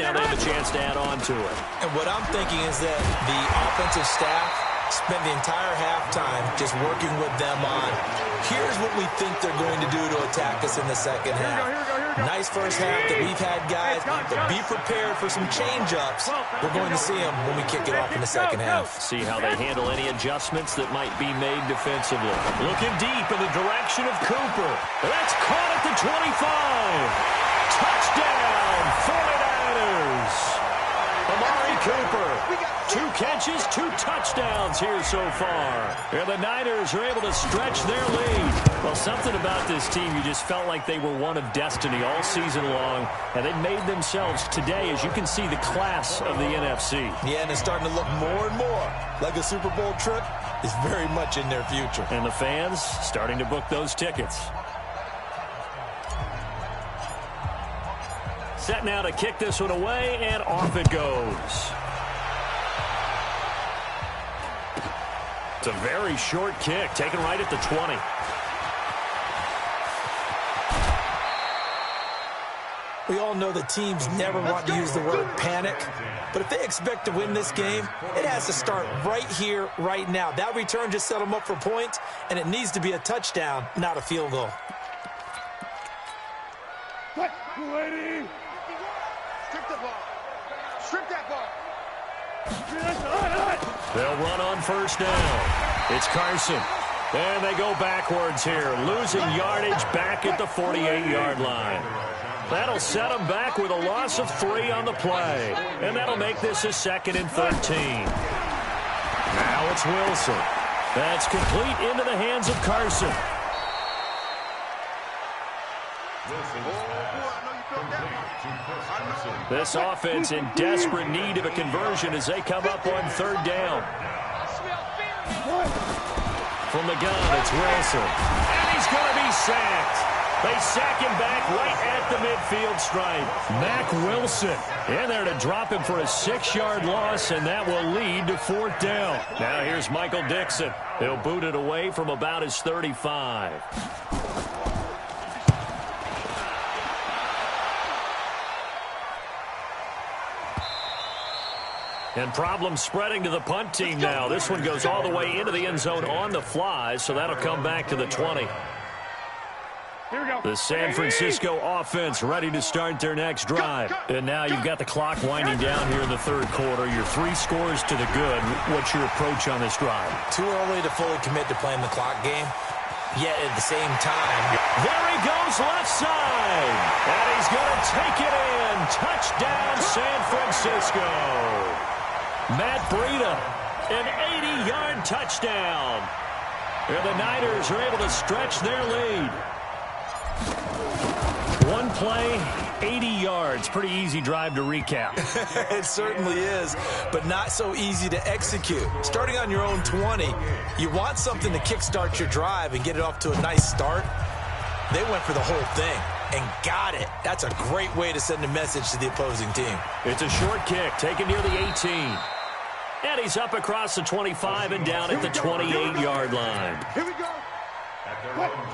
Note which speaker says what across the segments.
Speaker 1: now they have a chance to add on to it.
Speaker 2: And what I'm thinking is that the offensive staff spent the entire halftime just working with them on, here's what we think they're going to do to attack us in the second half. Nice first half that we've had, guys, but be prepared for some change-ups. We're going to see them when we kick it off in the second half.
Speaker 1: See how they handle any adjustments that might be made defensively. Looking deep in the direction of Cooper. That's caught at the 25. Touchdown, 49ers. Amari Cooper. 2 catches, 2 touchdowns here so far. And the Niners are able to stretch their lead. Well, something about this team, you just felt like they were one of destiny all season long. And they made themselves today, as you can see, the class of the NFC.
Speaker 2: Yeah, and it's starting to look more and more like a Super Bowl trip is very much in their future.
Speaker 1: And the fans starting to book those tickets. Set now to kick this one away, and off it goes. It's a very short kick, taken right at the 20.
Speaker 2: We all know that teams never want to use the word panic, but if they expect to win this game, it has to start right here, right now. That return just set them up for points, and it needs to be a touchdown, not a field goal.
Speaker 3: Lady. Strip the ball. Strip that ball.
Speaker 1: They'll run on first down. It's Carson. And they go backwards here, losing yardage back at the 48-yard line. That'll set them back with a loss of 3 on the play. And that'll make this a 2nd and 13. Now it's Wilson. That's complete into the hands of Carson. This offense in desperate need of a conversion as they come up on 3rd down. From the gun, it's Wilson. And he's going to be sacked. They sack him back right at the midfield stripe. Mack Wilson in there to drop him for a 6-yard loss, and that will lead to 4th down. Now here's Michael Dixon. He'll boot it away from about his 35. And problems spreading to the punt team now. This one goes all the way into the end zone on the fly, so that'll come back to the 20. The San Francisco offense ready to start their next drive. And now you've got the clock winding down here in the 3rd quarter. You're 3 scores to the good. What's your approach on this drive?
Speaker 2: Too early to fully commit to playing the clock game. Yet at the same time,
Speaker 1: there he goes left side. And he's going to take it in. Touchdown, San Francisco. Matt Breida, an 80-yard touchdown. And the Niners are able to stretch their lead. 1 play, 80 yards. Pretty easy drive to recap.
Speaker 2: It certainly is, but not so easy to execute. Starting on your own 20, you want something to kickstart your drive and get it off to a nice start. They went for the whole thing and got it. That's a great way to send a message to the opposing team.
Speaker 1: It's a short kick taken near the 18. And he's up across the 25 and down at the 28-yard line.
Speaker 3: Here we go.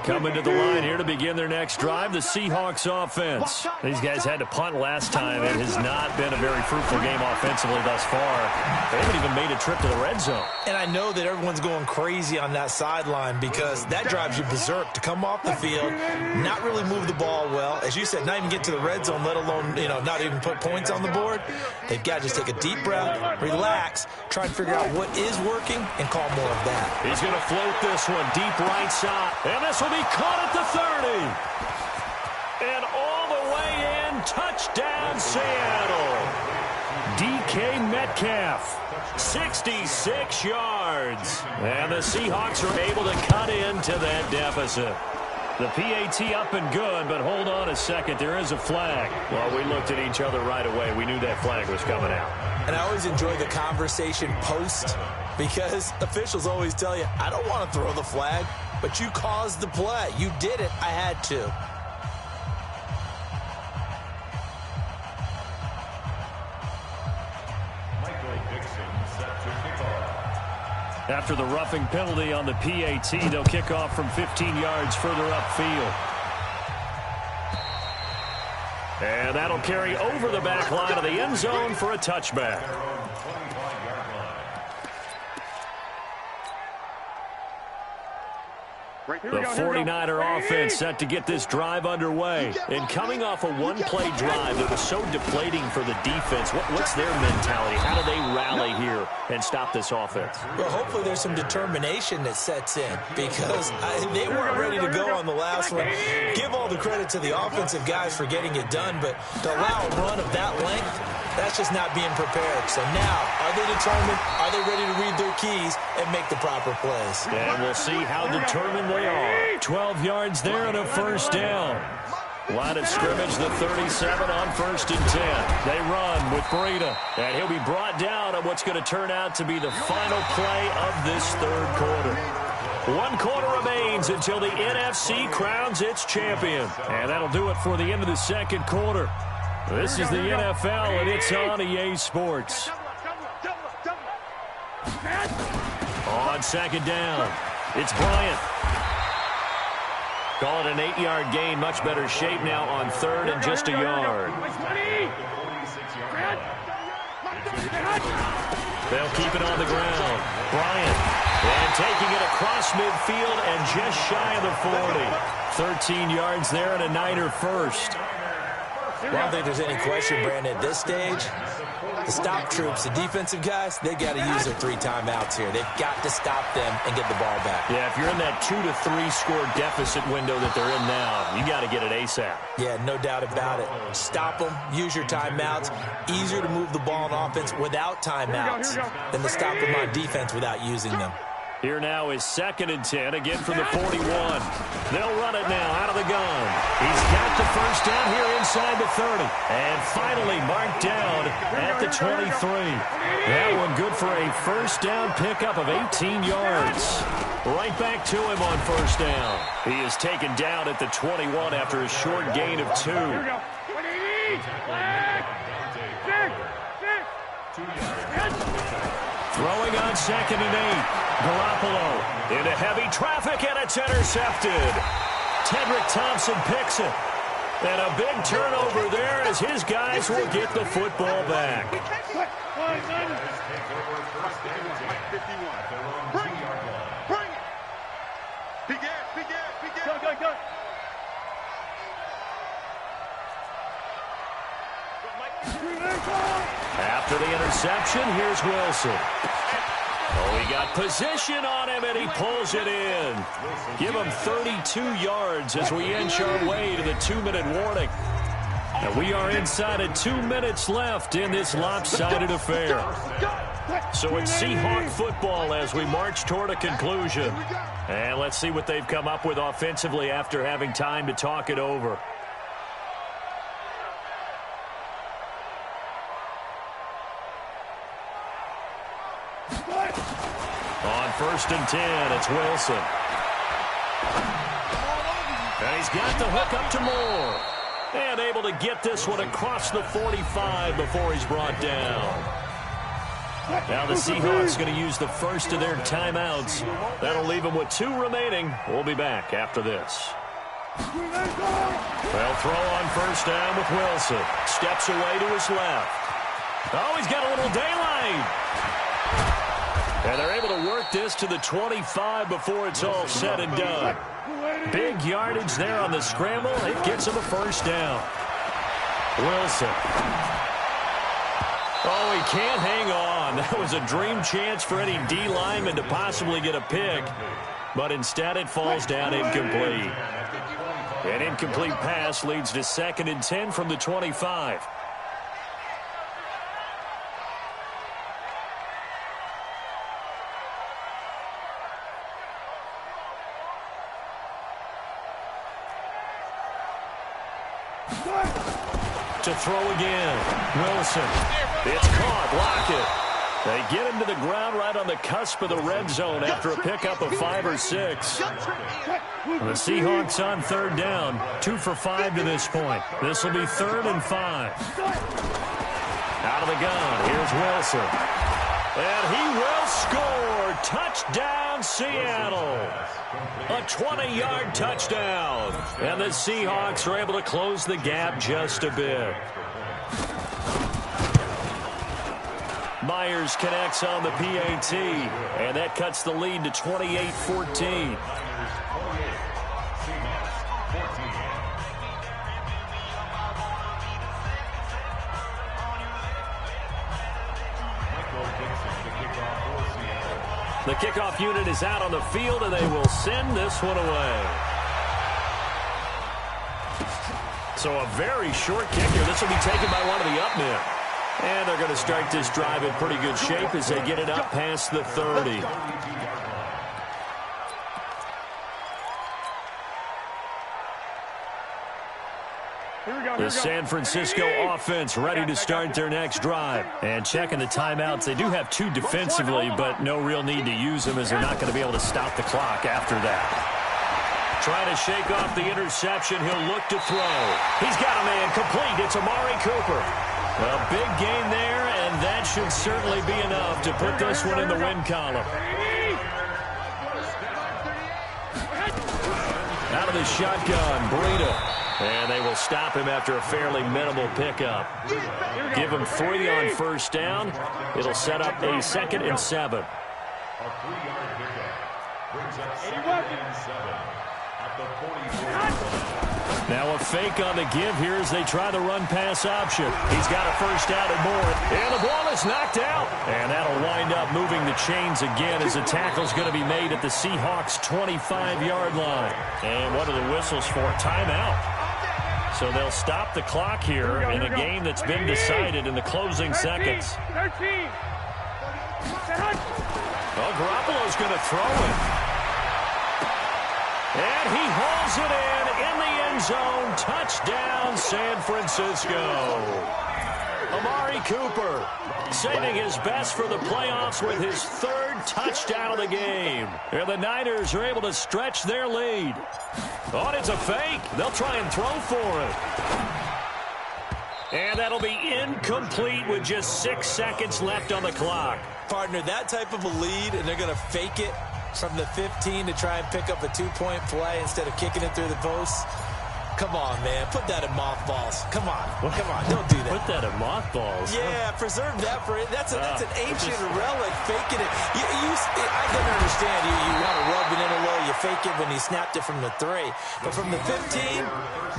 Speaker 1: Coming to the line here to begin their next drive, the Seahawks offense. These guys had to punt last time. It has not been a very fruitful game offensively thus far. They haven't even made a trip to the red zone.
Speaker 2: And I know that everyone's going crazy on that sideline because that drives you berserk to come off the field, not really move the ball well. As you said, not even get to the red zone, let alone, not even put points on the board. They've got to just take a deep breath, relax, try and figure out what is working, and call more of that.
Speaker 1: He's going to float this one deep right side. And this will be caught at the 30. And all the way in, touchdown Seattle. DK Metcalf, 66 yards. And the Seahawks are able to cut into that deficit. The PAT up and good, but hold on a second. There is a flag. Well, we looked at each other right away. We knew that flag was coming out.
Speaker 2: And I always enjoy the conversation post because officials always tell you, I don't want to throw the flag, but you caused the play. You did it. I had to.
Speaker 1: After the roughing penalty on the PAT, they'll kick off from 15 yards further upfield. And that'll carry over the back line of the end zone for a touchback. The 49er offense set to get this drive underway. And coming off a one-play drive that was so deflating for the defense, what's their mentality? How do they rally here and stop this offense?
Speaker 2: Well, hopefully there's some determination that sets in because they weren't ready to go on the last one. Give all the credit to the offensive guys for getting it done, but to allow a run of that length, that's just not being prepared. So now, are they determined? Are they ready to read their keys and make the proper plays?
Speaker 1: And we'll see how determined they are. 12 yards there and a first down. Line of scrimmage, the 37 on 1st and 10. They run with Breida, and he'll be brought down on what's going to turn out to be the final play of this third quarter. 1 quarter remains until the NFC crowns its champion. And that'll do it for the end of the second quarter. This is the NFL, and it's on EA Sports. On second down, it's Bryant. Call it an 8-yard gain. Much better shape now on 3rd and just a yard. They'll keep it on the ground. Bryant. And taking it across midfield and just shy of the 40. 13 yards there and a Niner first.
Speaker 2: I don't think there's any question, Brandon, at this stage, the stop troops, the defensive guys, they got to use their 3 timeouts here. They've got to stop them and get the ball back.
Speaker 1: Yeah, if you're in that 2 to 3 score deficit window that they're in now, you got to get it ASAP.
Speaker 2: Yeah, no doubt about it. Stop them, use your timeouts. Easier to move the ball on offense without timeouts than to stop them on defense without using them.
Speaker 1: Here now is 2nd and 10, again from the 41. They'll run it now out of the gun. He's got the first down here inside the 30. And finally marked down at the 23. That one good for a first down pickup of 18 yards. Right back to him on first down. He is taken down at the 21 after a short gain of 2. Throwing on 2nd and 8. Garoppolo into heavy traffic, and it's intercepted. Tedrick Thompson picks it. And a big turnover there as his guys will get the football back. After the interception, here's Wilson. Oh, he got position on him, and he pulls it in. Give him 32 yards as we inch our way to the 2-minute warning. And we are inside of 2 minutes left in this lopsided affair. So it's Seahawk football as we march toward a conclusion. And let's see what they've come up with offensively after having time to talk it over. On 1st and 10, it's Wilson. And he's got the hook up to Moore. And able to get this one across the 45 before he's brought down. Now the Seahawks going to use the first of their timeouts. That'll leave them with 2 remaining. We'll be back after this. They'll throw on first down with Wilson. Steps away to his left. Oh, he's got a little daylight. And they're able to work this to the 25 before it's all said and done. Big yardage there on the scramble. It gets him a first down. Wilson. Oh, he can't hang on. That was a dream chance for any D lineman to possibly get a pick. But instead it falls down incomplete. An incomplete pass leads to 2nd and 10 from the 25. To throw again. Wilson. It's caught. Lockett. They get him to the ground right on the cusp of the red zone after a pickup of 5 or 6. The Seahawks on 3rd down. 2 for 5 to this point. This will be 3rd and 5. Out of the gun. Here's Wilson. And he will score. Touchdown, Seattle. A 20-yard touchdown. And the Seahawks are able to close the gap just a bit. Myers connects on the PAT, and that cuts the lead to 28-14. The kickoff unit is out on the field, and they will send this one away. So a very short kick here. This will be taken by one of the up men. And they're going to start this drive in pretty good shape as they get it up past the 30. The San Francisco offense ready to start their next drive. And checking the timeouts, they do have 2 defensively, but no real need to use them as they're not going to be able to stop the clock after that. Trying to shake off the interception, he'll look to throw. He's got a man complete. It's Amari Cooper. A big gain there, and that should certainly be enough to put this one in the win column. Out of the shotgun, Breida. And they will stop him after a fairly minimal pickup. Give him 3 on first down. It'll set up a 2nd and 7.
Speaker 3: A 3-yard pickup brings up 2nd and 7 at the 44.
Speaker 1: Now a fake on the give here as they try the run-pass option. He's got a first down and more. And the ball is knocked out. And that'll wind up moving the chains again as the tackle's going to be made at the Seahawks' 25-yard line. And what are the whistles for? Timeout. So they'll stop the clock here in a game that's been decided in the closing seconds.
Speaker 3: 13.
Speaker 1: Well, Garoppolo's going to throw it. And he hauls it in the end zone. Touchdown, San Francisco. Amari Cooper saving his best for the playoffs with his 3rd touchdown of the game. And the Niners are able to stretch their lead. Oh, it's a fake. They'll try and throw for it. And that'll be incomplete with just 6 seconds left on the clock.
Speaker 2: Partner, that type of a lead, and they're going to fake it from the 15 to try and pick up a 2-point play instead of kicking it through the posts. Come on, man. Put that in mothballs. Come on. Come on. Don't do that.
Speaker 1: Put that in mothballs.
Speaker 2: Yeah, preserve that for it. That's an ancient relic, faking it. I can understand. You want to rub it in a little. You fake it when he snapped it from the 3. But from the 15,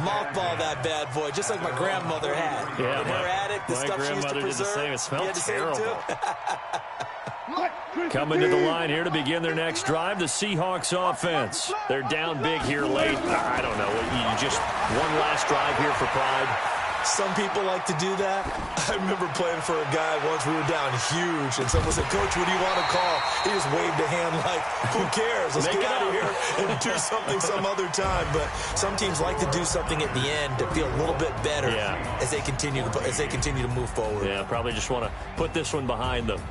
Speaker 2: mothball that bad boy, just like my grandmother had.
Speaker 1: Yeah,
Speaker 2: in her attic, the stuff she used to preserve.
Speaker 1: Did the same. It smelled terrible.
Speaker 3: Coming
Speaker 1: to the line here to begin their next drive, the Seahawks offense. They're down big here late. I don't know. You just one last drive here for pride.
Speaker 2: Some people like to do that. I remember playing for a guy once. We were down huge, and someone said, "Coach, what do you want to call?" He just waved a hand like, "Who cares? Let's get out of here and do something some other time." But some teams like to do something at the end to feel a little bit better as they continue to move forward.
Speaker 1: Yeah, probably just want to put this one behind them.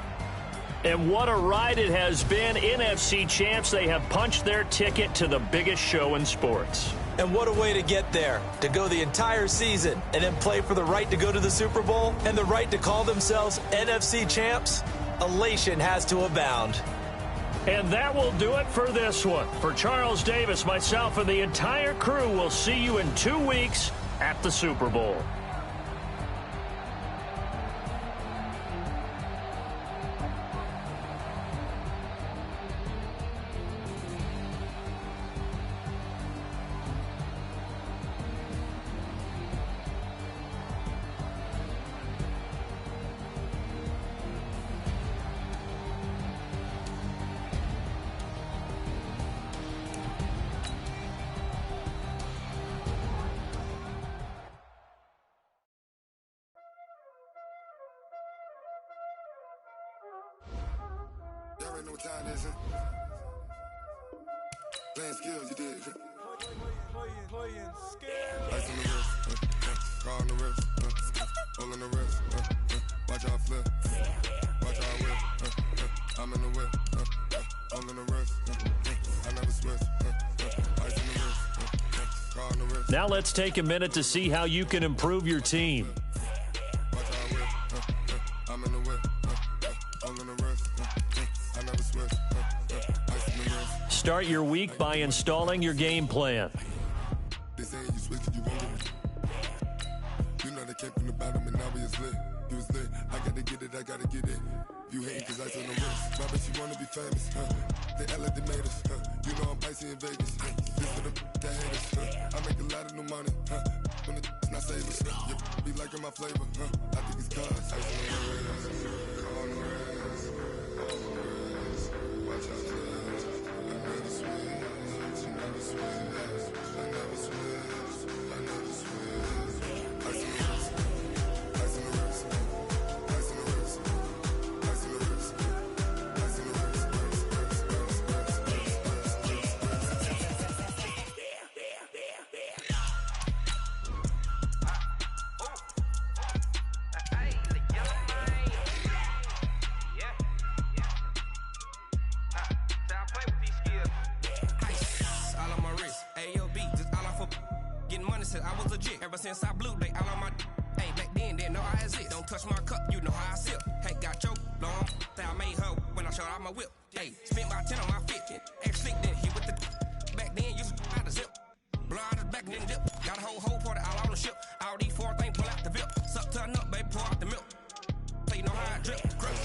Speaker 1: And what a ride it has been. NFC champs, they have punched their ticket to the biggest show in sports.
Speaker 2: And what a way to get there, to go the entire season and then play for the right to go to the Super Bowl and the right to call themselves NFC champs. Elation has to abound.
Speaker 1: And that will do it for this one. For Charles Davis, myself, and the entire crew, we'll see you in 2 weeks at the Super Bowl.
Speaker 4: Y'all already know what time it is, huh? Playing skills, you did. Playing skills. Ice on the wrist, car on the wrist, hole in the wrist, watch out flip, watch out whip, I'm in the whip, hole in the wrist, I never switch, ice on the wrist, car on the wrist.
Speaker 1: Now let's take a minute to see how you can improve your team.
Speaker 4: Watch out whip, I'm in the whip, hole in the wrist. sweat. Ice in the wrist.
Speaker 1: Start your week by installing your game plan.
Speaker 4: They saying you switch, you won't get it. You know they came from the bottom and now we is lit. You was lit. I gotta get it, I gotta get it. You hating cause ice on the wrist. My bitch, you wanna be famous, They act like they made us, You know I'm icy in Vegas, This for the that hate us, I make a lot of new money, When it's not savers, You be liking my flavor, I think it's cause ice on the wrist, on the wrist, on the wrist. Watch out, I never switch, I never switch, I never switch, I never switch. Ice on the wrist, ice on the wrist, ice on the wrist, ice on the wrist, ice on the wrist.
Speaker 5: I was legit ever since I blew they all on my hey back then didn't know I exist. Don't touch my cup, you know how I sip. Hey, got choked long that I made her when I showed out my whip. Hey, spent about 10 on my 15. Ex-slick then hit with the back then used to out the zip. Blow out his back then dip. Got a whole party all on the ship. All these four things pull out the VIP. Suck turn up, baby, pour out the milk. So you know how I drip. Crush.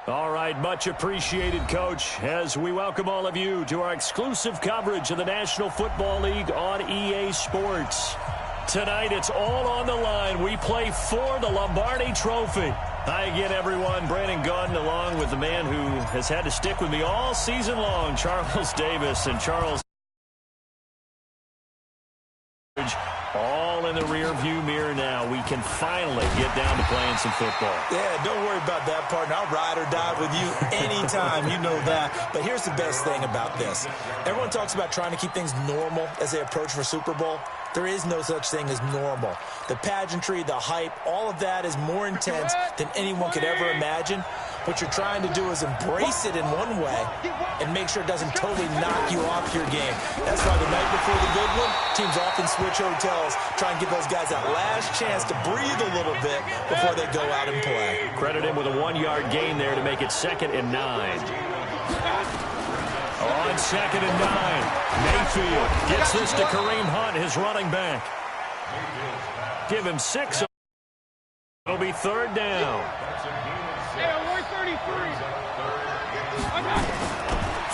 Speaker 1: All right, much appreciated, Coach, as we welcome all of you to our exclusive coverage of the National Football League on EA Sports. Tonight, it's all on the line. We play for the Lombardi Trophy. Hi again, everyone. Brandon Gaudin along with the man who has had to stick with me all season long, Charles Davis. And Charles, all in the rear-view mirror now. We can finally get down to playing some football.
Speaker 2: Yeah, don't worry about that, partner. I'll ride or die with you anytime. You know that. But here's the best thing about this. Everyone talks about trying to keep things normal as they approach for Super Bowl. There is no such thing as normal. The pageantry, the hype, all of that is more intense than anyone could ever imagine. What you're trying to do is embrace it in one way and make sure it doesn't totally knock you off your game. That's why the night before the big one, teams often switch hotels, try and give those guys that last chance to breathe a little bit before they go out and play.
Speaker 1: Credit him with a 1-yard gain there to make it 2nd and 9. On 2nd and 9, Mayfield gets this to Kareem Hunt, his running back. Give him 6. It'll be 3rd down.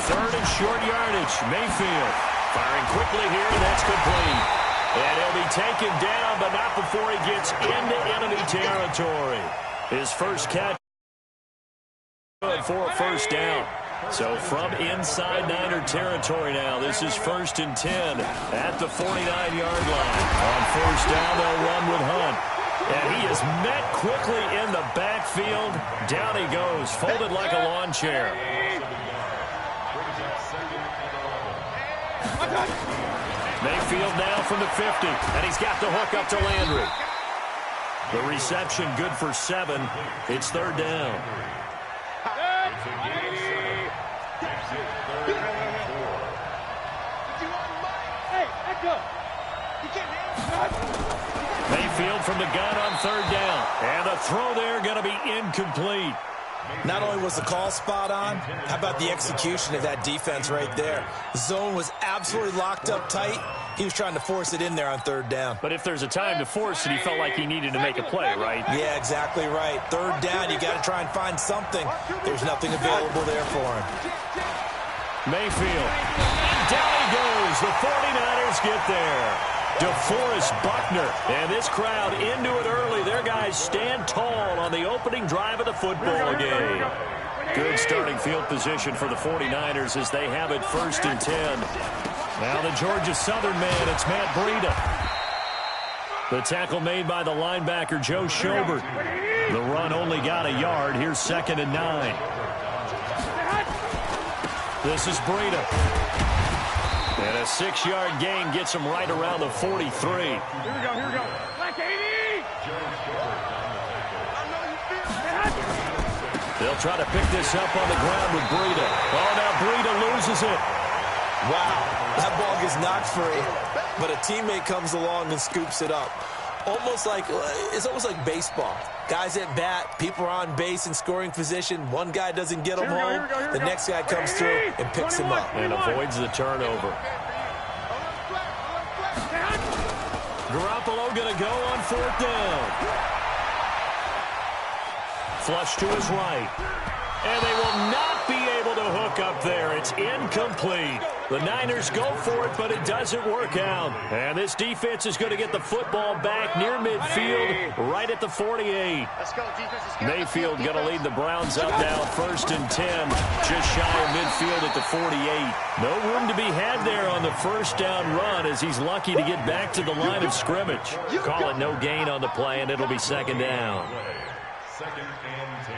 Speaker 1: Third and short yardage. Mayfield firing quickly here, and that's complete. And he'll be taken down, but not before he gets into enemy territory. His first catch for a 1st down. So from inside Niner territory now, this is 1st and 10 at the 49-yard line. On 1st down, they'll run with Hunt. And he is met quickly in the backfield. Down he goes, folded like a lawn chair. Mayfield now from the 50, and he's got the hook up to Landry. The reception good for 7. It's 3rd down. Mayfield from the gun on 3rd down. And the throw there going to be incomplete.
Speaker 2: Not only was the call spot on, how about the execution of that defense right there? The zone was absolutely locked up tight, He was trying to force it in there on third down.
Speaker 1: But if there's a time to force it, he felt like he needed to make a play, right?
Speaker 2: Yeah, exactly right. Third down, you got to try and find something. There's nothing available there for him.
Speaker 1: Mayfield. Down he goes. The 49ers get there. DeForest Buckner. And this crowd into it early. Their guys stand tall on the opening drive of the football game. Good starting field position for the 49ers as they have it 1st and 10. Now the Georgia Southern man, it's Matt Breida. The tackle made by the linebacker Joe Schobert. The run only got a yard. Here's 2nd and 9. This is Breida. And a 6-yard gain gets him right around the 43. Here we go. Black 80! They'll try to pick this up on the ground with Breida. Oh, now Breida loses it.
Speaker 2: Wow, that ball gets knocked free, but a teammate comes along and scoops it up. It's almost like baseball. Guys at bat, people are on base in scoring position. One guy doesn't get him home. The next guy comes through and picks him up.
Speaker 1: And avoids the turnover. Garoppolo going to go on 4th down. Flush to his right. And they will not be able to hook up there. It's incomplete. The Niners go for it, but it doesn't work out. And this defense is going to get the football back near midfield, right at the 48. Mayfield going to lead the Browns up now, 1st and 10, just shy of midfield at the 48. No room to be had there on the 1st down run as he's lucky to get back to the line of scrimmage. Call it no gain on the play, and it'll be 2nd down.
Speaker 3: 2nd and 10.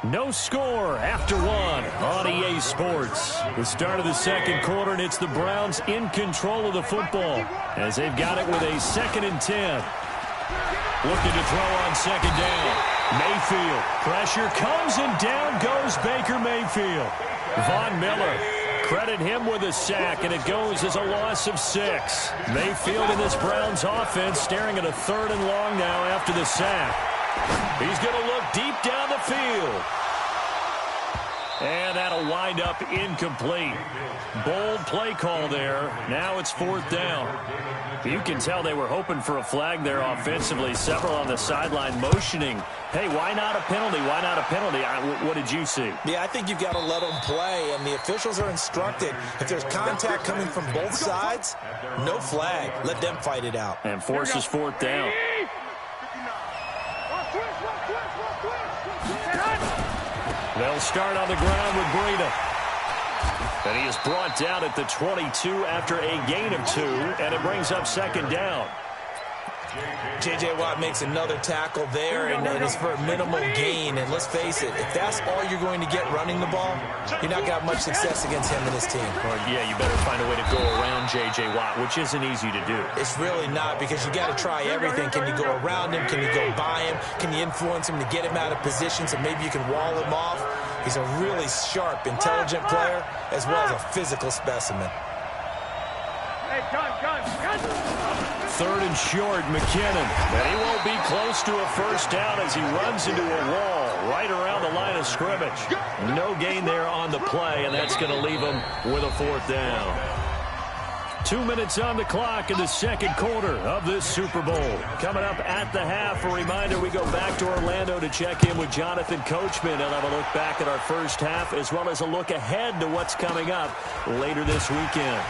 Speaker 1: No score after 1 on EA Sports. The start of the 2nd quarter, and it's the Browns in control of the football as they've got it with a 2nd and 10. Looking to throw on 2nd down. Mayfield. Pressure comes, and down goes Baker Mayfield. Von Miller. Credit him with a sack, and it goes as a loss of 6. Mayfield in this Browns offense staring at a 3rd and long now after the sack. He's going to look deep down the field. And that'll wind up incomplete. Bold play call there. Now it's 4th down. You can tell they were hoping for a flag there offensively. Several on the sideline motioning. Hey, why not a penalty? Why not a penalty? What did you see?
Speaker 2: Yeah, I think you've got to let them play, and the officials are instructed. If there's contact coming from both sides, no flag. Let them fight it out.
Speaker 1: And forces 4th down. They'll start on the ground with Breida. And he is brought down at the 22 after a gain of 2, and it brings up 2nd down.
Speaker 2: J.J. Watt makes another tackle there, and it's for a minimal gain. And let's face it, if that's all you're going to get running the ball, you're not going to have much success against him and his team.
Speaker 1: Well, yeah, you better find a way to go around J.J. Watt, which isn't easy to do.
Speaker 2: It's really not, because you got to try everything. Can you go around him? Can you go by him? Can you influence him to get him out of position so maybe you can wall him off? He's a really sharp, intelligent player, as well as a physical specimen.
Speaker 6: Hey, gun.
Speaker 1: 3rd and short, McKinnon. And he won't be close to a 1st down as he runs into a wall right around the line of scrimmage. No gain there on the play, and that's going to leave him with a 4th down. 2 minutes on the clock in the 2nd quarter of this Super Bowl. Coming up at the half, a reminder, we go back to Orlando to check in with Jonathan Coachman. He'll have a look back at our 1st half, as well as a look ahead to what's coming up later this weekend.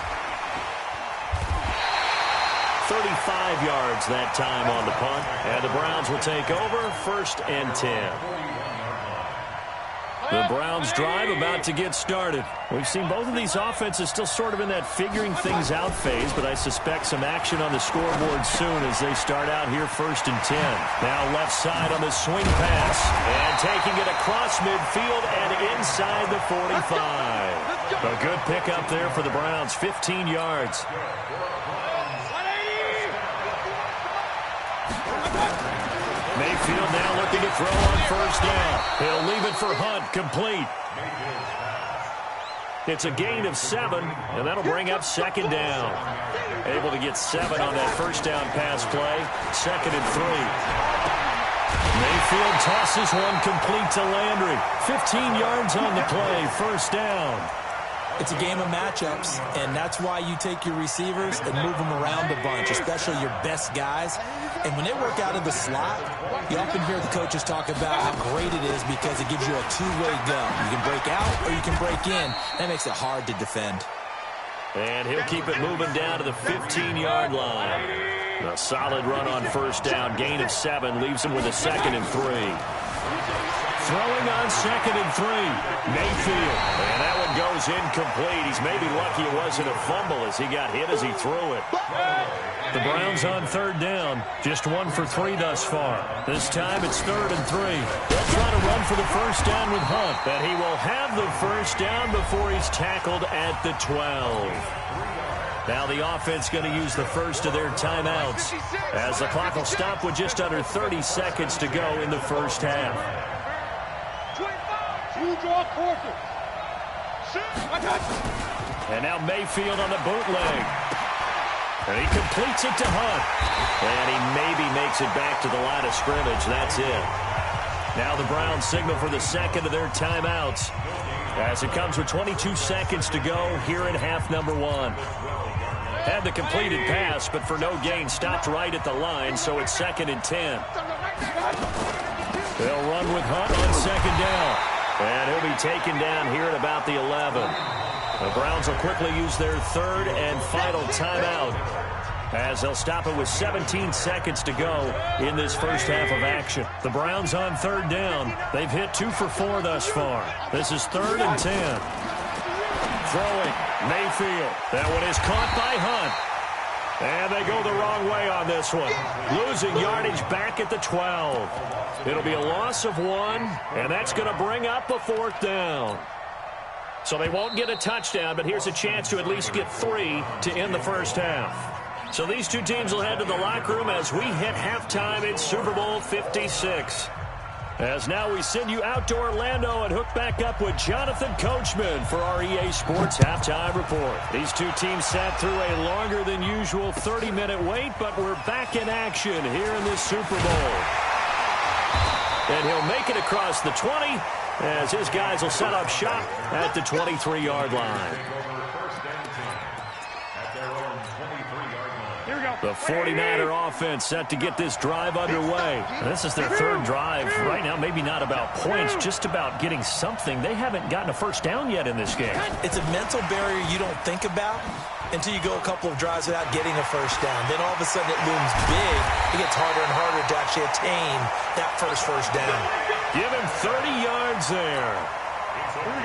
Speaker 1: 35 yards that time on the punt, and the Browns will take over, 1st and 10. The Browns drive about to get started. We've seen both of these offenses still sort of in that figuring things out phase, but I suspect some action on the scoreboard soon as they start out here 1st and 10. Now left side on the swing pass, and taking it across midfield and inside the 45. A good pickup there for the Browns, 15 yards. Mayfield now looking to throw on 1st down. He'll leave it for Hunt, complete. It's a gain of 7, and that'll bring up 2nd down. Able to get 7 on that 1st down pass play. 2nd and 3. Mayfield tosses one complete to Landry. 15 yards on the play, 1st down.
Speaker 2: It's a game of matchups, and that's why you take your receivers and move them around a bunch, especially your best guys. And when they work out of the slot, you often hear the coaches talk about how great it is because it gives you a two-way go. You can break out or you can break in. That makes it hard to defend.
Speaker 1: And he'll keep it moving down to the 15-yard line. A solid run on first down. Gain of 7 leaves him with a 2nd and 3. Throwing on 2nd and 3. Mayfield. And that one goes incomplete. He's maybe lucky it wasn't a fumble as he got hit as he threw it. The Browns on 3rd down. Just 1 for 3 thus far. This time it's 3rd and 3. They'll try to run for the first down with Hunt. But he will have the first down before he's tackled at the 12. Now the offense going to use the first of their timeouts as the clock will stop with just under 30 seconds to go in the first half. And now Mayfield on the bootleg. And he completes it to Hunt. And he maybe makes it back to the line of scrimmage. That's it. Now the Browns signal for the second of their timeouts as it comes with 22 seconds to go here in half number 1. Had the completed pass, but for no gain, stopped right at the line, so it's 2nd and 10. They'll run with Hunt on 2nd down. And he'll be taken down here at about the 11. The Browns will quickly use their 3rd and final timeout as they'll stop it with 17 seconds to go in this first half of action. The Browns on 3rd down. They've hit 2 for 4 thus far. This is 3rd and 10. Throwing, Mayfield. That one is caught by Hunt. And they go the wrong way on this one. Losing yardage back at the 12. It'll be a loss of 1, and that's going to bring up a 4th down. So they won't get a touchdown, but here's a chance to at least get 3 to end the first half. So these two teams will head to the locker room as we hit halftime in Super Bowl 56. As now we send you out to Orlando and hook back up with Jonathan Coachman for our EA Sports Halftime Report. These two teams sat through a longer than usual 30-minute wait, but we're back in action here in this Super Bowl. And he'll make it across the 20 as his guys will set up shop at the 23-yard line. The 49er offense set to get this drive underway. This is their 3rd drive. Right now, maybe not about points, just about getting something. They haven't gotten a first down yet in this game.
Speaker 2: It's a mental barrier you don't think about until you go a couple of drives without getting a first down. Then all of a sudden it looms big. It gets harder and harder to actually attain that first down.
Speaker 1: Give him 30 yards there.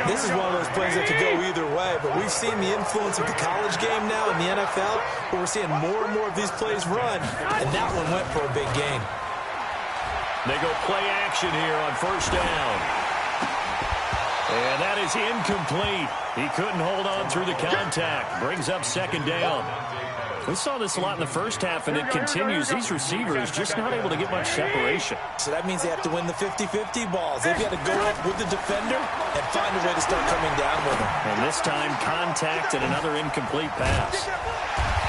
Speaker 2: This is one of those plays that could go either way, but we've seen the influence of the college game now in the NFL, where we're seeing more and more of these plays run, and that one went for a big gain.
Speaker 1: They go play action here on first down. And that is incomplete. He couldn't hold on through the contact. Brings up 2nd down. We saw this a lot in the first half, and it continues. These receivers just not able to get much separation.
Speaker 2: So that means they have to win the 50-50 balls. They've got to go up with the defender and find a way to start coming down with him.
Speaker 1: And this time, contact and another incomplete pass.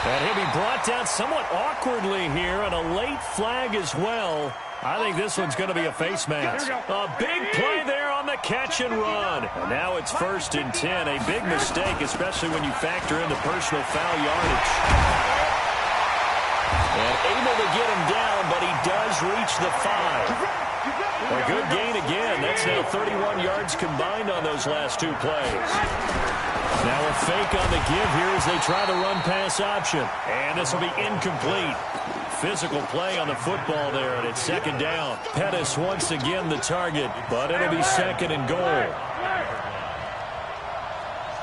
Speaker 1: And he'll be brought down somewhat awkwardly here, and a late flag as well. I think this one's going to be a face mask. A big play there on the catch and run. And now it's 1st and 10. A big mistake, especially when you factor in the personal foul yardage. And able to get him down, but he does reach the 5. A good gain again. That's now 31 yards combined on those last 2 plays. Now a fake on the give here as they try the run-pass option. And this will be incomplete. Physical play on the football there, and it's 2nd down. Pettis once again the target, but it'll be 2nd and goal.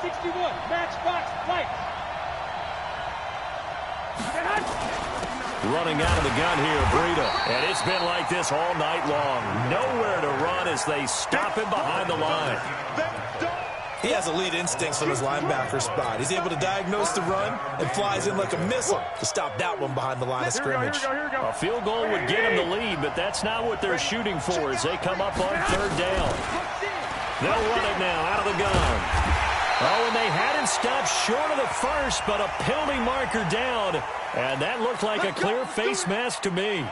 Speaker 6: 61, matchbox, fight.
Speaker 1: Running out of the gun here, Breida. And it's been like this all night long. Nowhere to run as they stop him behind the line.
Speaker 2: He has elite instincts from his linebacker spot. He's able to diagnose the run and flies in like a missile to stop that one behind the line of scrimmage.
Speaker 1: A field goal would get him the lead, but that's not what they're shooting for as they come up on 3rd down. They'll run it now out of the gun. Oh, and they had him stopped short of the first, but a penalty marker down. And that looked like a clear face mask to me.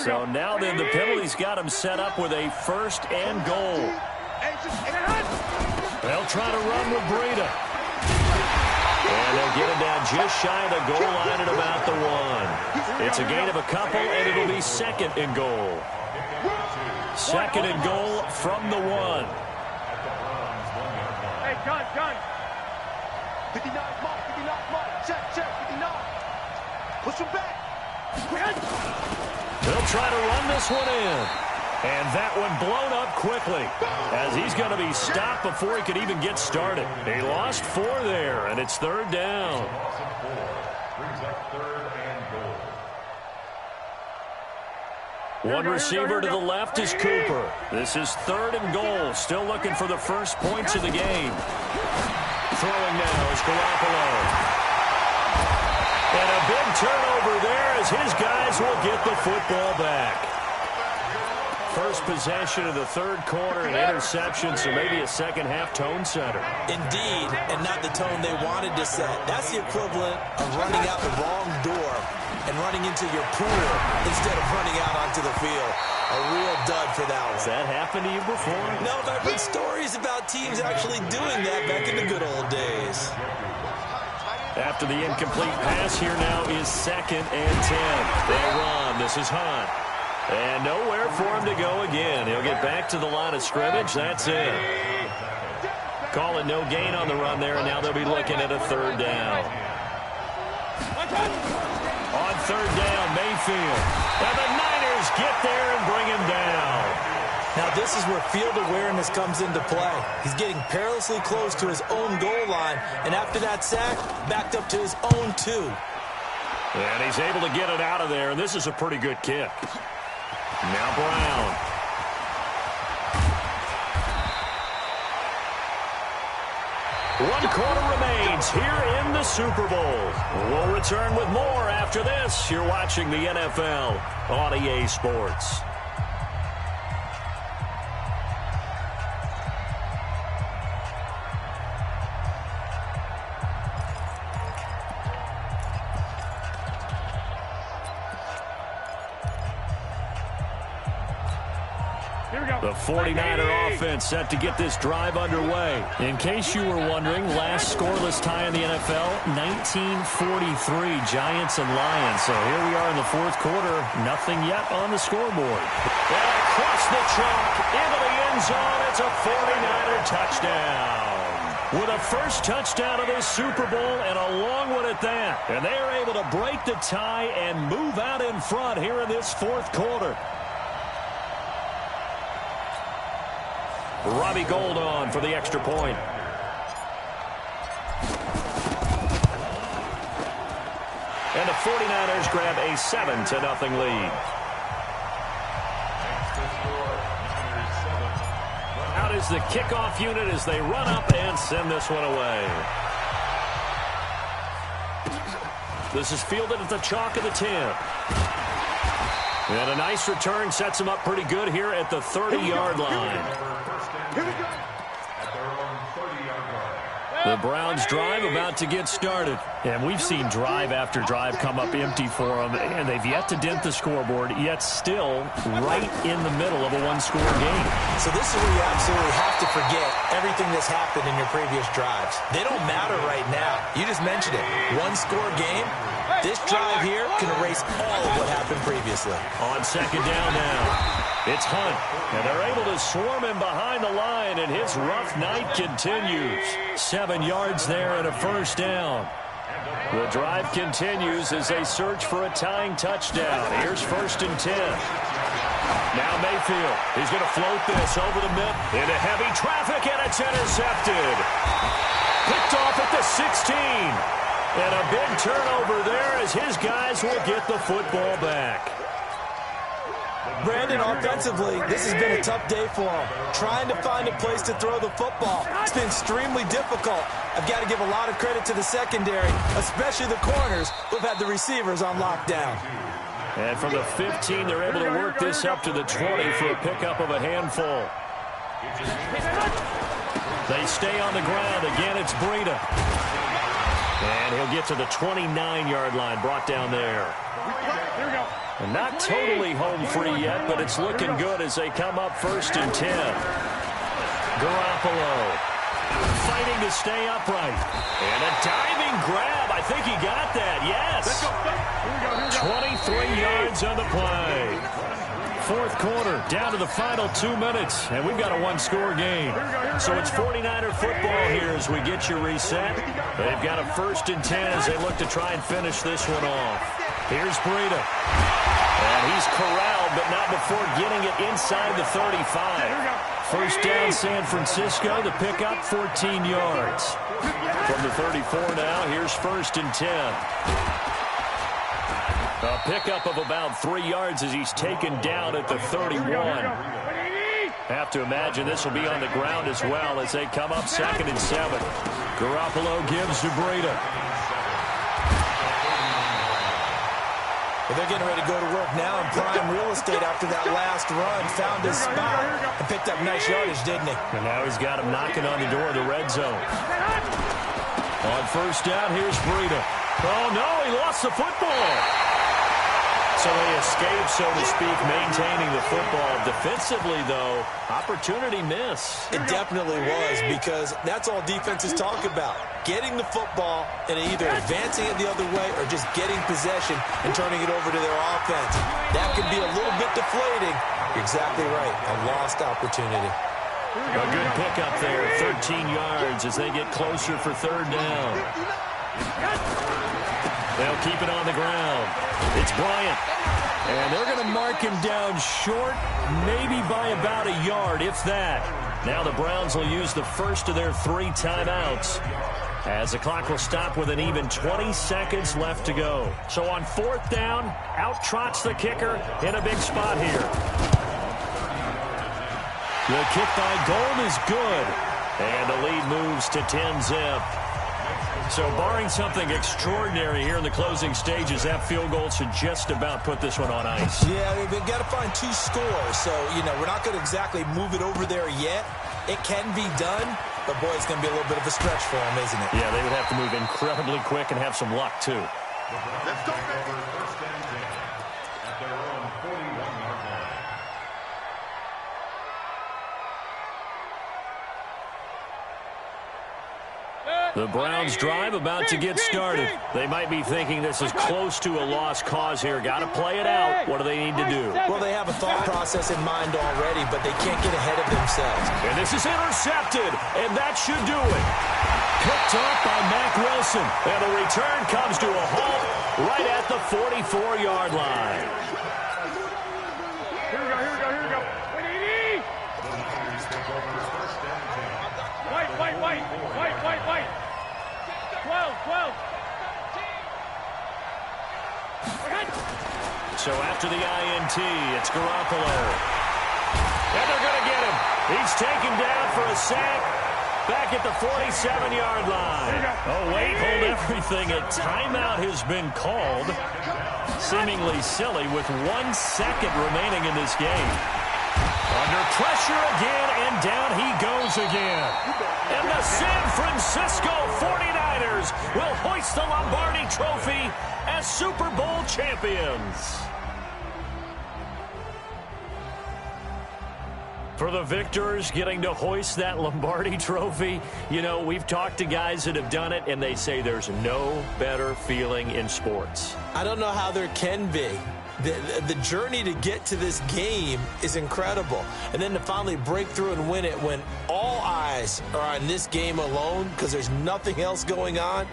Speaker 1: So now then the penalty's got him set up with a 1st and goal. They'll try to run with Breida. And they'll get him down just shy of the goal line at about the 1. It's a gain of a couple, and it'll be 2nd and goal. 2nd and goal from the 1.
Speaker 6: Hey, gun. 59 mark, 59 mark. Check, 59. Push him back.
Speaker 1: They'll try to run this one in. And that one blown up quickly as he's going to be stopped before he could even get started. He lost 4 there, and it's 3rd down. One receiver to the left is Cooper. This is 3rd and goal. Still looking for the first points of the game. Throwing now is Garoppolo. And a big turnover there as his guys will get the football back. First possession of the 3rd quarter, an interception, so maybe a second-half tone setter.
Speaker 2: Indeed, and not the tone they wanted to set. That's the equivalent of running out the wrong door and running into your pool instead of running out onto the field. A real dud for that one.
Speaker 1: Has that happened to you before?
Speaker 2: No, but I've heard stories about teams actually doing that back in the good old days.
Speaker 1: After the incomplete pass, here now is 2nd and 10. They run. This is Hunt. And nowhere for him to go again. He'll get back to the line of scrimmage. That's it. Calling no gain on the run there, and now they'll be looking at a 3rd down. On 3rd down, Mayfield. And the Niners get there and bring him down.
Speaker 2: Now this is where field awareness comes into play. He's getting perilously close to his own goal line, and after that sack, backed up to his own 2.
Speaker 1: And he's able to get it out of there, and this is a pretty good kick. Now Brown. One quarter remains here in the Super Bowl. We'll return with more after this. You're watching the NFL on EA Sports. The 49er offense set to get this drive underway. In case you were wondering, last scoreless tie in the NFL, 1943, Giants and Lions. So here we are in the 4th quarter, nothing yet on the scoreboard. And across the chalk, into the end zone, it's a 49er touchdown. With a first touchdown of this Super Bowl and a long one at that. And they are able to break the tie and move out in front here in this 4th quarter. Robbie Gould on for the extra point. And the 49ers grab a 7-0 lead. Out is the kickoff unit as they run up and send this one away. This is fielded at the chalk of the 10. And a nice return sets him up pretty good here at the 30-yard line.
Speaker 6: Here we go.
Speaker 1: The Browns drive about to get started. And we've seen drive after drive come up empty for them, and they've yet to dent the scoreboard, yet still right in the middle of a one-score game.
Speaker 2: So this is where you absolutely have to forget everything that's happened in your previous drives. They don't matter right now. You just mentioned it. One-score game. This drive here can erase all of what happened previously.
Speaker 1: On 2nd down now. It's Hunt, and they're able to swarm him behind the line, and his rough night continues. 7 yards there and a first down. The drive continues as they search for a tying touchdown. Here's 1st and 10. Now Mayfield, he's going to float this over the mid into heavy traffic, and it's intercepted. Picked off at the 16. And a big turnover there as his guys will get the football back.
Speaker 2: Brandon, offensively, this has been a tough day for him. Trying to find a place to throw the football. It's been extremely difficult. I've got to give a lot of credit to the secondary, especially the corners who've had the receivers on lockdown.
Speaker 1: And from the 15, they're able to work this up to the 20 for a pickup of a handful. They stay on the ground. Again, it's Breida. And he'll get to the 29-yard line, brought down there.
Speaker 6: Here we go.
Speaker 1: And not totally home free yet, but it's looking good as they come up 1st and 10. Garoppolo fighting to stay upright. And a diving grab. I think he got that. Yes. 23 yards on the play. 4th quarter, down to the final 2 minutes, and we've got a one-score game. So it's 49er football here as we get you reset. They've got a 1st and 10 as they look to try and finish this one off. Here's Breida. And he's corralled, but not before getting it inside the 35. 1st down, San Francisco. The pickup, 14 yards. From the 34 now, here's 1st and 10. A pickup of about 3 yards as he's taken down at the 31. Have to imagine this will be on the ground as well as they come up 2nd and 7. Garoppolo gives to Breida.
Speaker 2: Well, they're getting ready to go to work now in prime real estate after that last run. Found his spot and picked up nice yardage, didn't he?
Speaker 1: And now he's got him knocking on the door of the red zone. On 1st down, here's Breida. Oh, no, he lost the football. So they escape, so to speak, maintaining the football. Defensively, though, opportunity miss.
Speaker 2: It definitely was, because that's all defenses talk about. Getting the football and either advancing it the other way or just getting possession and turning it over to their offense. That can be a little bit deflating. You're exactly right. A lost opportunity.
Speaker 1: A good pickup there, 13 yards as they get closer for 3rd down. They'll keep it on the ground. It's Bryant. And they're going to mark him down short, maybe by about a yard, if that. Now the Browns will use the first of their 3 timeouts as the clock will stop with an even 20 seconds left to go. So on 4th down, out trots the kicker in a big spot here. The kick by Gold is good. And the lead moves to 10-zip. So barring something extraordinary here in the closing stages, that field goal should just about put this one on ice.
Speaker 2: Yeah, they've got to find 2 scores. So, we're not going to exactly move it over there yet. It can be done, but, boy, it's going to be a little bit of a stretch for them, isn't it?
Speaker 1: Yeah, they would have to move incredibly quick and have some luck, too.
Speaker 3: Let's go, baby. 1st and 10 at their own 41-yard line.
Speaker 1: The Browns drive about to get started. They might be thinking this is close to a lost cause here. Got to play it out. What do they need to do?
Speaker 2: Well, they have a thought process in mind already, but they can't get ahead of themselves.
Speaker 1: And this is intercepted, and that should do it. Picked off by Mack Wilson. And the return comes to a halt right at the 44-yard line.
Speaker 6: Here we go. White. 12.
Speaker 1: So after the INT, it's Garoppolo. And they're going to get him. He's taken down for a sack back at the 47-yard line. Oh, wait, hold everything. A timeout has been called. Seemingly silly with 1 second remaining in this game. Under pressure again, and down he goes again. And the San Francisco 49ers will hoist the Lombardi Trophy as Super Bowl champions. For the victors getting to hoist that Lombardi Trophy, we've talked to guys that have done it, and they say there's no better feeling in sports.
Speaker 2: I don't know how there can be. The journey to get to this game is incredible. And then to finally break through and win it when all eyes are on this game alone because there's nothing else going on,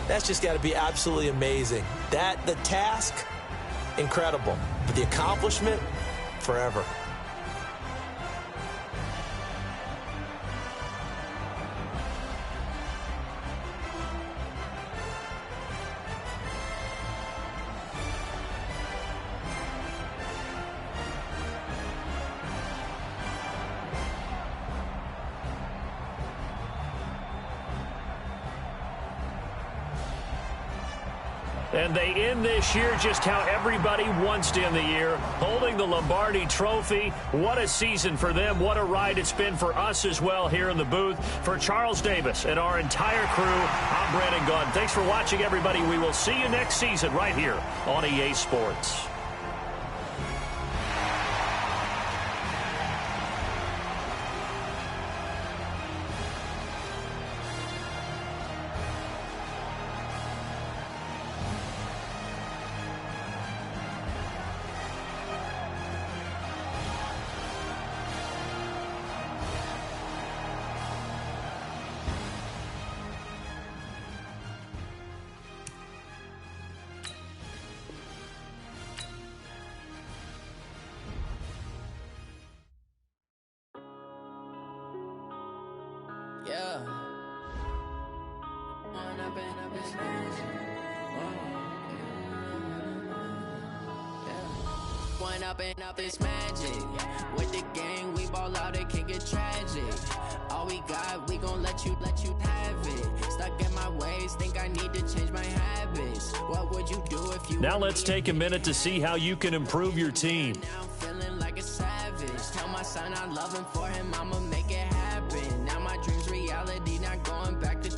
Speaker 2: that's just got to be absolutely amazing. The task, incredible. But the accomplishment, forever.
Speaker 1: And they end this year just how everybody wants to end the year, holding the Lombardi Trophy. What a season for them. What a ride it's been for us as well here in the booth. For Charles Davis and our entire crew, I'm Brandon Gaudin. Thanks for watching, everybody. We will see you next season right here on EA Sports.
Speaker 7: Yeah. One up and it's magic. One up and up is magic. With the gang, we ball out, it can get tragic. All we got, we gon' let you have it. Stuck in my ways, think I need to change my habits. What would you do if you...
Speaker 1: Now let's take a minute to see how you can improve your team.
Speaker 7: Now I'm feeling like a savage. Tell my son I love him, for him I'ma make it happen. Now my dream's reality, not going back to.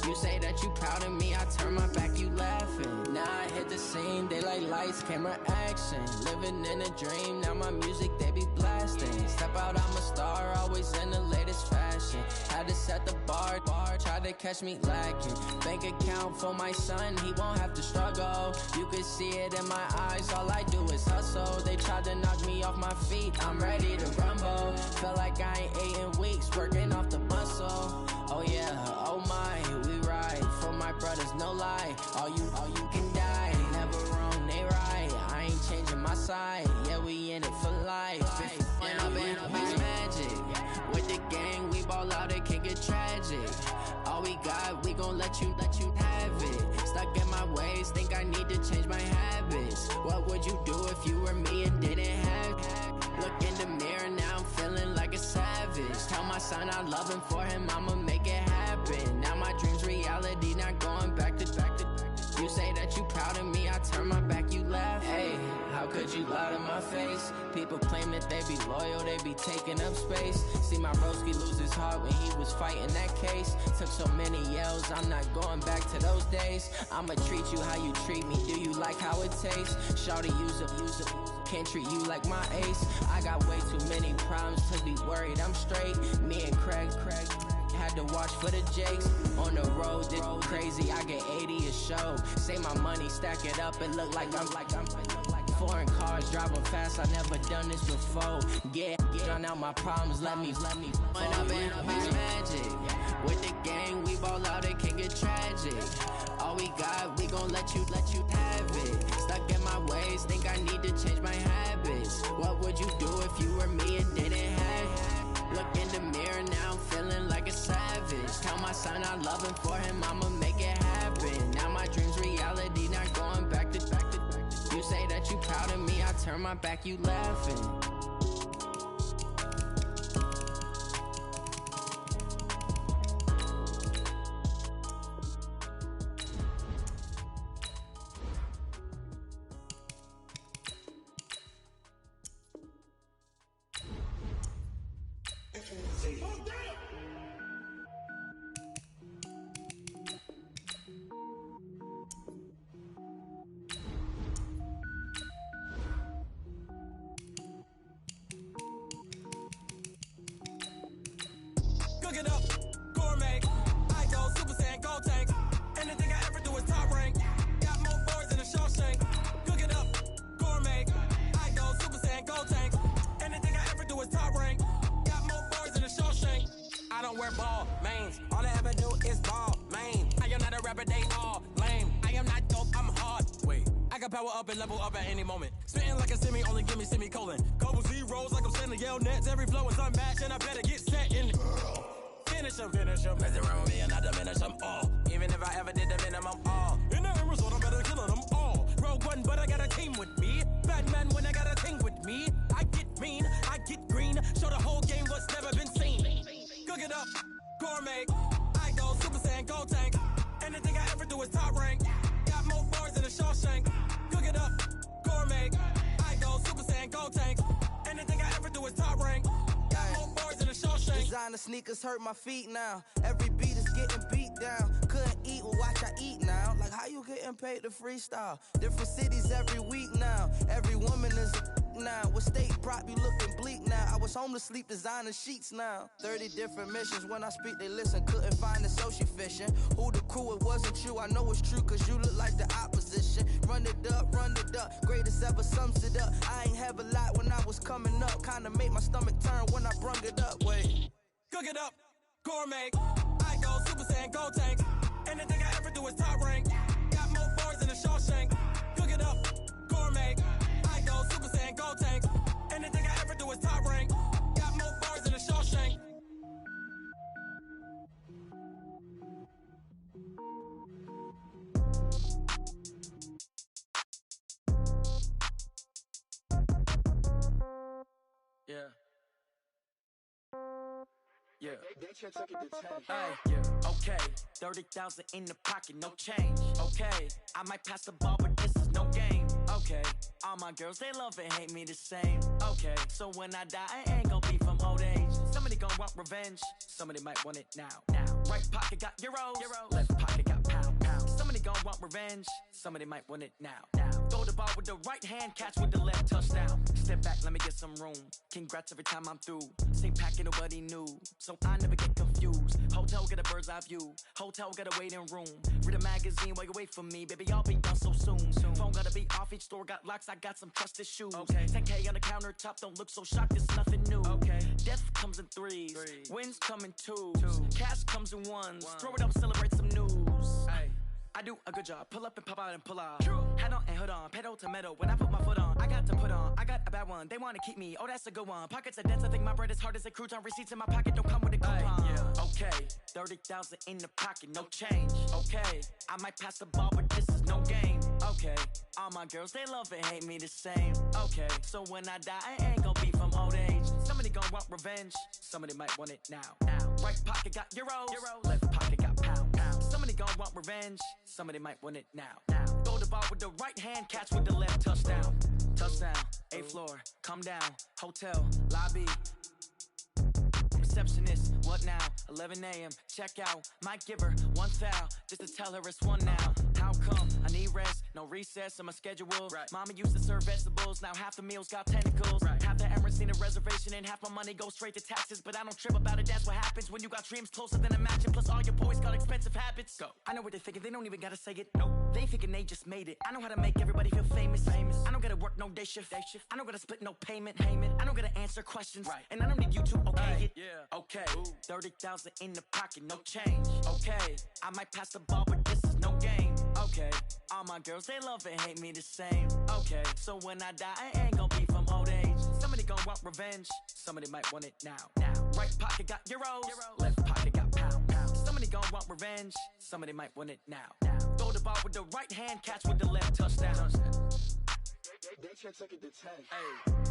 Speaker 7: You say that you proud of me, I turn my back, you laughing. Now I hit the scene, they like lights, camera, action. Living in a dream, now my music, they be blasting. Step out, I'm a star, always in the latest fashion. Had to set the bar, try to catch me lacking. Bank account for my son, he won't have to struggle. You can see it in my eyes, all I do is hustle. They tried to knock me off my feet, I'm ready to rumble. Feel like I ain't ate in weeks, working off the muscle. Oh yeah, oh my, we ride for my brothers, no lie. All you can die, never wrong, they right. I ain't changing my side, yeah, we in it for life. When up and up is magic. With the gang, we ball out, it can get tragic. All we got, we gon' let you have it. Stuck in my ways, think I need to change my habits. What would you do if you were me and didn't have it? Look in the mirror, now I'm feeling like a savage. Tell my son I love him, for him I'ma make it happen. Now my dream's reality, not going back to. You say that you proud of me, I turn my back, you laugh. Hey, how could you lie to my face? People claim that they be loyal, they be taking up space. See my broski lose his heart when he was fighting that case. Took so many yells, I'm not going back to those days. I'ma treat you how you treat me, do you like how it tastes? Shawty, use up, can't treat you like my ace. I got way too many problems to be worried, I'm straight. Me and Craig had to watch for the Jakes. On the road, did crazy, I get 80 a show. Say my money, stack it up, it look like I'm foreign cars, driving fast, I never done this before. Get on out my problems, let me One up and up is magic. With the gang, we ball out, it can get tragic. All we got, we gon' let you have it. Stuck in my ways, think I need to change my habits. What would you do if you were me and didn't have it? Look in the mirror, now I'm feeling like a savage. Tell my son I love him, for him I'ma make it happen. Now my dream's reality, not going back to. You say that you proud of me, I turn my back, you laughing.
Speaker 5: Cook it up, gourmet. I go Super Saiyan, gold tank. Anything I ever do is top rank. Got more boards than a Shawshank. Cook it up, gourmet. I go Super Saiyan, gold tank. Anything I ever do is top rank. Got more boards than a Shawshank. I don't wear ball mains. All I ever do is ball main. I am not a rapper, they all lame. I am not dope, I'm hard. Wait, I got power up and level up at any moment. Spitting like a semi, only give me semicolon. Couple zeros like I'm sending yell nets. Every flow is unmatched and I better get set in. Finish him. Mess around with me and I diminish them all. Even if I ever did the minimum, all. In the end result, I'm better killing them all. Rogue One, but I got a team with me. Batman when I got a team with me. I get mean, I get green. Show the whole game what's never been seen. Cook it up, gourmet. I go Super Saiyan, gold tank. Anything I ever do is top rank. Got more bars than a Shawshank. Cook it up, gourmet. I go Super Saiyan, gold tank. Anything I ever do is top rank. Got more bars than a Shawshank.
Speaker 8: Designer sneakers hurt my feet now. Every beat is getting beat down. Couldn't eat, well watch I eat now. Like how you getting paid to freestyle? Different cities every week now. Every woman is a now. With state prop, you looking bleak now. I was home to sleep, designer sheets now. 30 different missions. When I speak, they listen. Couldn't find the social fishing. Who the crew? It wasn't you. I know it's true, cause you look like the opposition. Run it up. Greatest ever sums it up. I ain't have a lot when I was coming up. Kinda made my stomach turn when I brung it up. Wait.
Speaker 5: Cook it up, gourmet. I go Super Saiyan, gold tank. Anything I ever do is top rank. Got more bars than a Shawshank. Cook it up, gourmet. I go Super Saiyan, gold tank. Anything I ever do is top rank. Got more bars than a Shawshank.
Speaker 9: Yeah. Yeah. Okay. 30,000 in the pocket, no change. Okay. I might pass the ball, but this is no game. Okay. All my girls, they love and hate me the same. Okay. So when I die, I ain't gon' be from old age. Somebody gon' want revenge. Somebody might want it now. Right pocket got euros. Left pocket got pound. Somebody gon' want revenge. Somebody might want it now. Throw the ball with the right hand, catch with the left, touchdown. Step back, let me get some room. Congrats every time I'm through. Same packet, nobody knew, so I never get confused. Hotel get a bird's eye view. Hotel got a waiting room. Read a magazine while you wait for me, baby. I'll be done so soon. Phone gotta be off. Each store got locks. I got some trusted shoes. Okay. 10K on the countertop. Don't look so shocked. It's nothing new. Okay. Death comes in threes. Wins come in twos. Cash comes in ones. Throw it up, celebrate some news. Ay. I do a good job. Pull up and pop out and pull out. Head on and hood on. Pedal to metal. When I put my foot on, I got to put on. I got a bad one. They want to keep me. Oh, that's a good one. Pockets are dense. I think my bread is hard as a crouton. Receipts in my pocket don't come with a coupon. Yeah. Okay. 30,000 in the pocket. No change. Okay. I might pass the ball, but this is no game. Okay. All my girls, they love and hate me the same. Okay. So when I die, I ain't gon' be from old age. Somebody gon' want revenge. Somebody might want it now. Right pocket got euros. Left pocket got pound. Somebody gon' want revenge. Somebody might want it now. Throw the ball with the right hand, catch with the left, touchdown. Touchdown, 8th floor, come down, hotel, lobby. Receptionist, what now? 11 a.m., check out. Might give her one foul, just to tell her it's one now. How come? I need rest, no recess in my schedule. Right. Mama used to serve vegetables, now half the meals got tentacles. Right. Half the Emirates need a reservation and half my money goes straight to taxes. But I don't trip about it, that's what happens when you got dreams closer than a mansion. Plus all your boys got expensive habits. Go. I know what they're thinking, they don't even gotta say it. Nope. They thinking they just made it. I know how to make everybody feel famous. I don't gotta work no day shift. I don't gotta split no payment. I don't gotta answer questions. Right. And I don't need you to okay it. Yeah. Okay. 30,000 in the pocket, no change. Okay. I might pass the ball, but this is no game. Okay. All my girls, they love and hate me the same. Okay. So when I die, I ain't gon' be from old age. Somebody gon' want revenge. Somebody might want it now. Right pocket got euros. Left pocket got pound. Somebody gon' want revenge. Somebody might want it now. Throw the ball with the right hand, catch with the left, touchdown.
Speaker 6: They should take it to 10.
Speaker 9: Hey.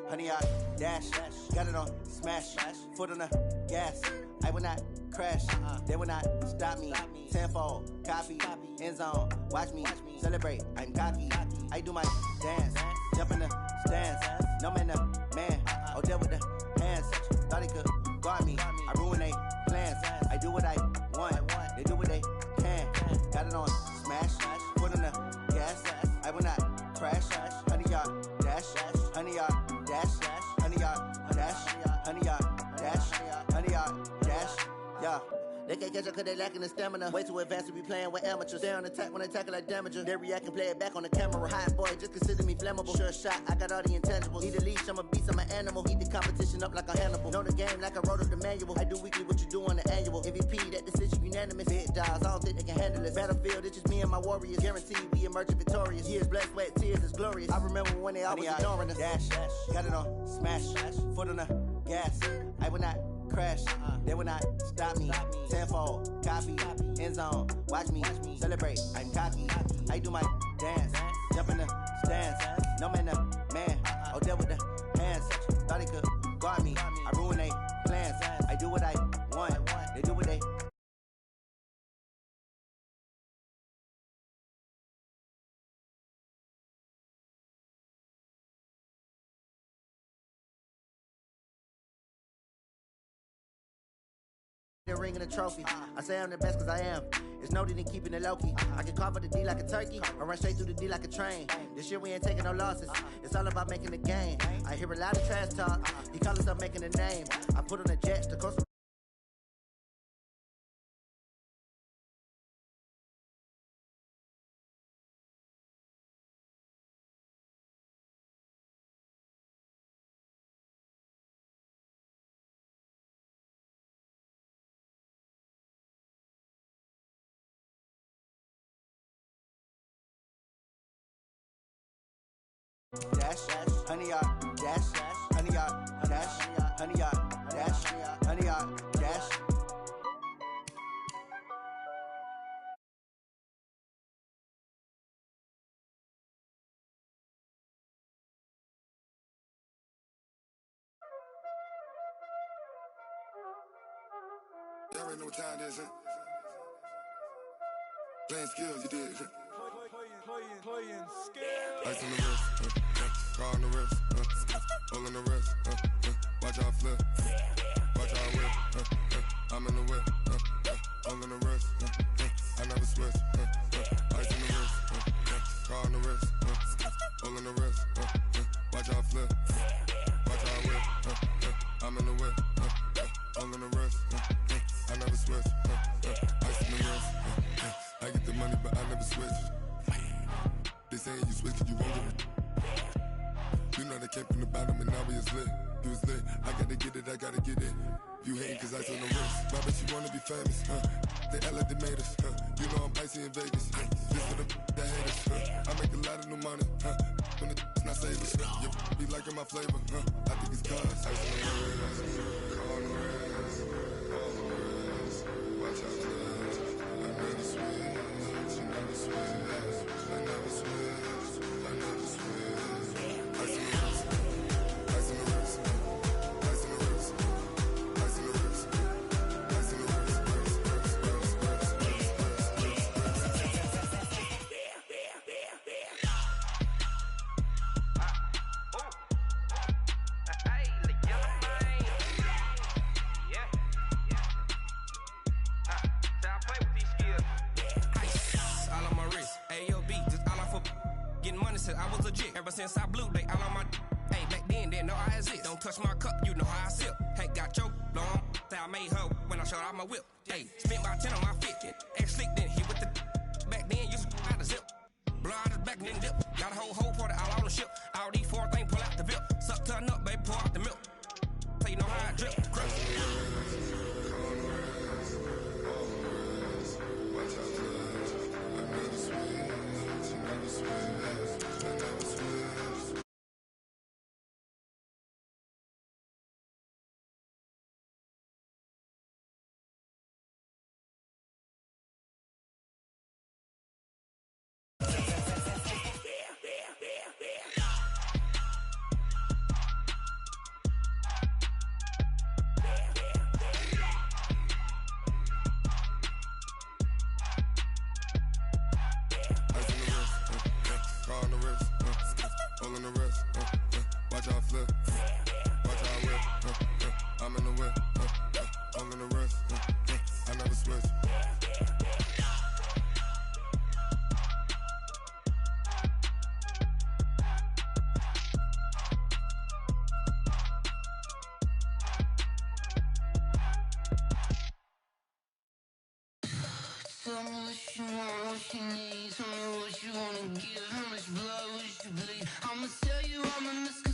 Speaker 10: Honey, I dash, got it on smash, foot on the gas. I will not crash, they will not stop me. Tenfold, copy, end zone, watch me celebrate. I'm cocky, I do my dance, jump in the stands. No man, the man, oh deal with the hands. Thought he could guard me, I ruin they plans. I do what I want, they do what they can. Got it on smash, foot on the gas. I will not crash, honey, y'all dash, honey, y'all dash, honey, y'all dash, honey, y'all dash, honey, y'all dash, yeah. They can't catch up cause they lacking the stamina. Way too advanced to be playing with amateurs. Stay on attack when they tackle like damager. They react and play it back on the camera. Hot boy, just consider me flammable. Sure shot, I got all the intangibles. Need a leash, I'm a beast, I'm an animal. Eat the competition up like a Hannibal. Know the game like I wrote up the manual. I do weekly what you do on the annual. MVP, that decision unanimous. Hit dials, I don't think they can handle it. Battlefield, it's just me and my warriors. Guaranteed we emerge victorious. Years, blood, sweat, tears, is glorious. I remember when they always ignoring us. Dash, got it on smash, foot on the gas. I will not crash, they will not stop me. Tenfold, copy, end zone, watch me celebrate. I'm cocky, I do my dance, jump in the stands. No man, the man, oh deal with the hands. Thought he could guard me, I ruin they plans. I do what I want, they do what they. The ring and the trophy. I say I'm the best cause I am. It's noted in keeping it low-key. I can carve up the D like a turkey or run straight through the D like a train. This year we ain't taking no losses. It's all about making the game. I hear a lot of trash talk. He call himself making a name. I put on the jets to coast. dash, 100 yard dash, 100 yard dash, 100 yard dash, 100 yard dash.
Speaker 4: Y'all already know what time it is, huh? Playing skills, you did. Playing skills. Ice on the wrist, car on the wrist, all on the wrist, watch out flip, watch out whip, I'm in the whip, all on the wrist, I never switch, ice on the wrist, car on the wrist, all on the wrist, watch out flip, watch out whip, I'm in the whip, all on the wrist, I never switch, ice on the wrist, I get the money but I never switch. They saying you switch and you won't get it. You know they came from the bottom and now we is lit. You was lit, I gotta get it, I gotta get it. You hating cause ice on the wrist. Why bet you wanna be famous, They act like they made us, You know I'm icy in Vegas, This for the that hate us, I make a lot of new money, When it's not savers, You be liking my flavor, I think it's cause ice on the wrist, on the wrist, on the wrist. Watch out, cuz I never switch, you never switch. I never switch, I never switch. Ice in the wrist, ice in the wrist, ice in the wrist, ice in the wrist, ice in the wrist,
Speaker 5: I was legit. Ever since I blew, they all on my hey, back then, didn't know I exist. Don't touch my cup, you know how I sip. Hey, got choked, long. Say I made her when I showed out my whip. Hey, spent about 10 on my 50. Ex-slick, then hit with the back then, used to out the zip. Blow out his back, then dip. Got a whole party all on the ship. All these 4 things pull out the bip. Suck to a nut, baby, pour out the milk. So you know how I drip. Crush.
Speaker 4: Watch out flip, watch out whip, I'm in the whip, all in the wrist, I never switch.
Speaker 7: Tell me what you want, what you need. Tell me what you wanna give. How much blood would you bleed? I'ma tell you I'm a